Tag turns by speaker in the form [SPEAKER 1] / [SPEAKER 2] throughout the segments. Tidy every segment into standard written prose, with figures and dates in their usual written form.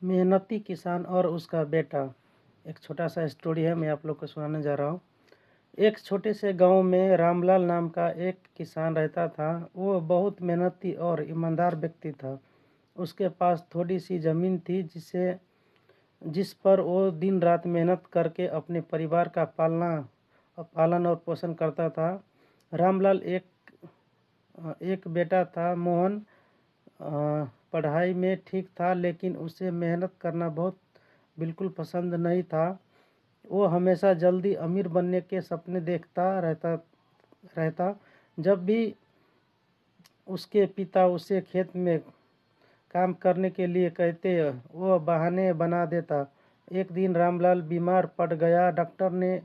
[SPEAKER 1] मेहनती किसान और उसका बेटा। एक छोटा सा स्टोरी है, मैं आप लोग को सुनाने जा रहा हूँ। एक छोटे से गांव में रामलाल नाम का एक किसान रहता था। वो बहुत मेहनती और ईमानदार व्यक्ति था। उसके पास थोड़ी सी ज़मीन थी जिस पर वो दिन रात मेहनत करके अपने परिवार का पालन और पोषण करता था। रामलाल एक बेटा था, मोहन। पढ़ाई में ठीक था, लेकिन उसे मेहनत करना बिल्कुल पसंद नहीं था। वो हमेशा जल्दी अमीर बनने के सपने देखता रहता। जब भी उसके पिता उसे खेत में काम करने के लिए कहते, वो बहाने बना देता। एक दिन रामलाल बीमार पड़ गया। डॉक्टर ने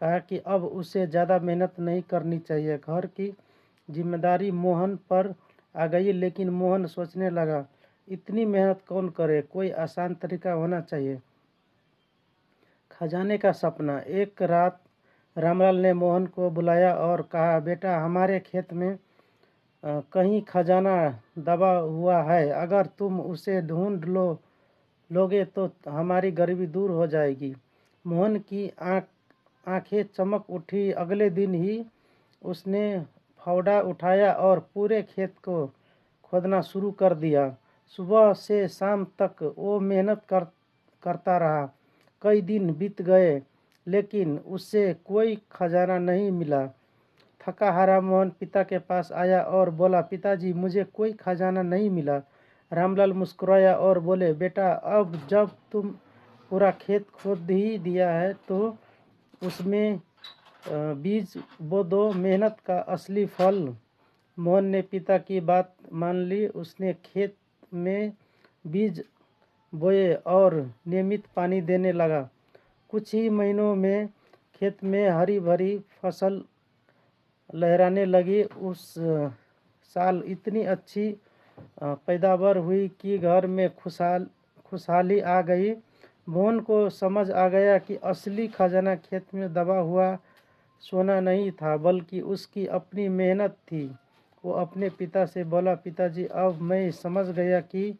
[SPEAKER 1] कहा कि अब उसे ज़्यादा मेहनत नहीं करनी चाहिए। घर की जिम्मेदारी मोहन पर आ गई, लेकिन मोहन सोचने लगा, इतनी मेहनत कौन करे, कोई आसान तरीका होना चाहिए। खजाने का सपना। एक रात रामलाल ने मोहन को बुलाया और कहा, बेटा, हमारे खेत में कहीं खजाना दबा हुआ है। अगर तुम उसे ढूंढ लोगे तो हमारी गरीबी दूर हो जाएगी। मोहन की आंखें चमक उठी। अगले दिन ही उसने फावड़ा उठाया और पूरे खेत को खोदना शुरू कर दिया। सुबह से शाम तक वो मेहनत करता रहा। कई दिन बीत गए, लेकिन उससे कोई खजाना नहीं मिला। थका हारा मोहन पिता के पास आया और बोला, पिताजी, मुझे कोई खजाना नहीं मिला। रामलाल मुस्कुराया और बोले, बेटा, अब जब तुम पूरा खेत खोद ही दिया है तो उसमें बीज बो दो, मेहनत का असली फल। मोहन ने पिता की बात मान ली। उसने खेत में बीज बोए और नियमित पानी देने लगा। कुछ ही महीनों में खेत में हरी भरी फसल लहराने लगी। उस साल इतनी अच्छी पैदावार हुई कि घर में खुशहाली आ गई। मोहन को समझ आ गया कि असली खजाना खेत में दबा हुआ सोना नहीं था, बल्कि उसकी अपनी मेहनत थी। वो अपने पिता से बोला, पिताजी, अब मैं समझ गया कि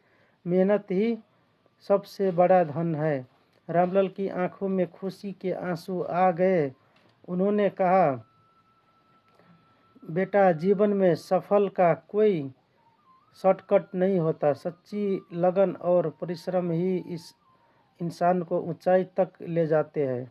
[SPEAKER 1] मेहनत ही सबसे बड़ा धन है। रामलाल की आंखों में खुशी के आंसू आ गए। उन्होंने कहा, बेटा, जीवन में सफल का कोई शॉर्टकट नहीं होता। सच्ची लगन और परिश्रम ही इस इंसान को ऊंचाई तक ले जाते हैं।